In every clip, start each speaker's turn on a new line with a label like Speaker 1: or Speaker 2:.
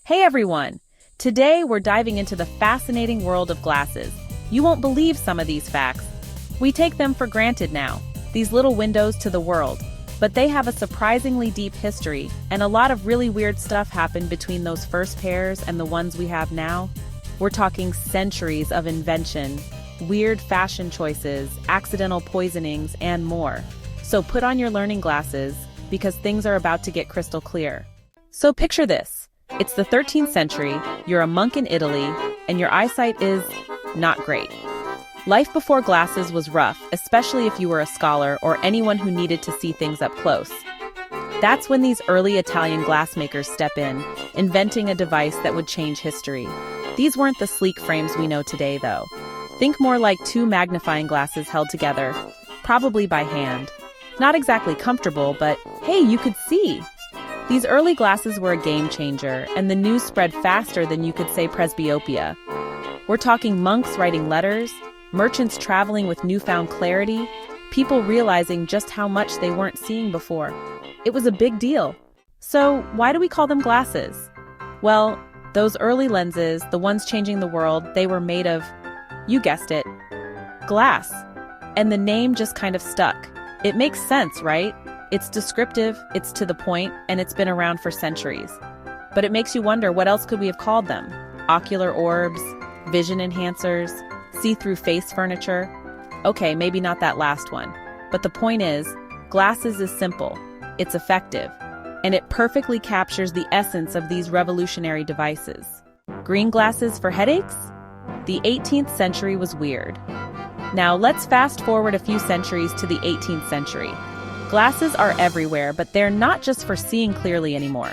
Speaker 1: Hey everyone! Today we're diving into the fascinating world of glasses. You won't believe some of these facts. We take them for granted now, these little windows to the world. But they have a surprisingly deep history, and a lot of really weird stuff happened between those first pairs and the ones we have now. We're talking centuries of invention, weird fashion choices, accidental poisonings, and more. So put on your learning glasses, because things are about to get crystal clear. So picture this. It's the 13th century, you're a monk in Italy, and your eyesight is not great. Life before glasses was rough, especially if you were a scholar or anyone who needed to see things up close. That's when these early Italian glassmakers step in, inventing a device that would change history. These weren't the sleek frames we know today, though. Think more like two magnifying glasses held together, probably by hand. Not exactly comfortable, but hey, you could see! These early glasses were a game changer, and the news spread faster than you could say presbyopia. We're talking monks writing letters, merchants traveling with newfound clarity, people realizing just how much they weren't seeing before. It was a big deal. So why do we call them glasses? Well, those early lenses, the ones changing the world, they were made of, you guessed it, glass. And the name just kind of stuck. It makes sense, right? It's descriptive, it's to the point, and it's been around for centuries. But it makes you wonder, what else could we have called them? Ocular orbs, vision enhancers, see-through face furniture? Okay, maybe not that last one. But the point is, glasses is simple, it's effective, and it perfectly captures the essence of these revolutionary devices. Green glasses for headaches? The 18th century was weird. Now let's fast forward a few centuries to the 18th century. Glasses are everywhere, but they're not just for seeing clearly anymore.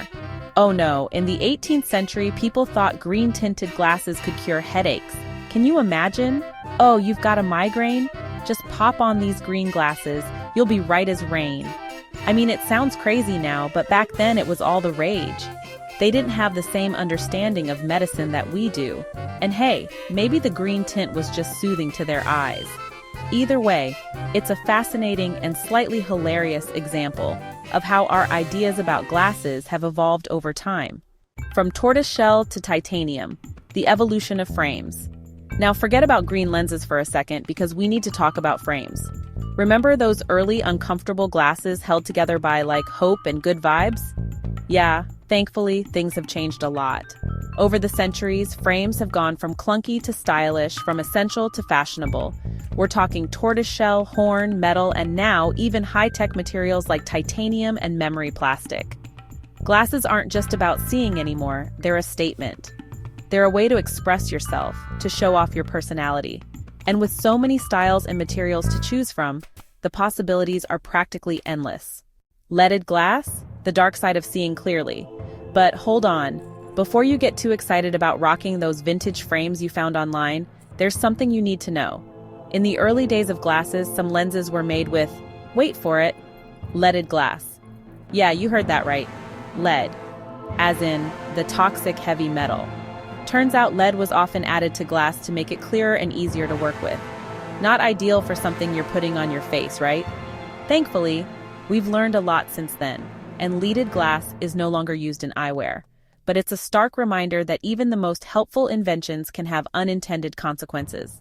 Speaker 1: Oh no, in the 18th century, people thought green-tinted glasses could cure headaches. Can you imagine? Oh, you've got a migraine? Just pop on these green glasses, you'll be right as rain. I mean, it sounds crazy now, but back then it was all the rage. They didn't have the same understanding of medicine that we do. And hey, maybe the green tint was just soothing to their eyes. Either way, it's a fascinating and slightly hilarious example of how our ideas about glasses have evolved over time. From tortoiseshell to titanium, the evolution of frames. Now forget about green lenses for a second because we need to talk about frames. Remember those early uncomfortable glasses held together by like hope and good vibes? Yeah, thankfully, things have changed a lot. Over the centuries, frames have gone from clunky to stylish, from essential to fashionable. We're talking tortoiseshell, horn, metal, and now even high-tech materials like titanium and memory plastic. Glasses aren't just about seeing anymore, they're a statement. They're a way to express yourself, to show off your personality. And with so many styles and materials to choose from, the possibilities are practically endless. Leaded glass? The dark side of seeing clearly. But hold on. Before you get too excited about rocking those vintage frames you found online, there's something you need to know. In the early days of glasses, some lenses were made with, wait for it, leaded glass. Yeah, you heard that right. Lead. As in, the toxic heavy metal. Turns out lead was often added to glass to make it clearer and easier to work with. Not ideal for something you're putting on your face, right? Thankfully, we've learned a lot since then, and leaded glass is no longer used in eyewear. But it's a stark reminder that even the most helpful inventions can have unintended consequences.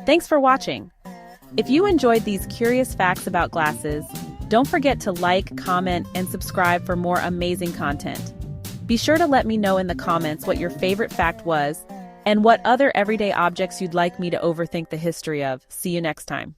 Speaker 1: Thanks for watching. If you enjoyed these curious facts about glasses, don't forget to like, comment, and subscribe for more amazing content. Be sure to let me know in the comments what your favorite fact was and what other everyday objects you'd like me to overthink the history of. See you next time.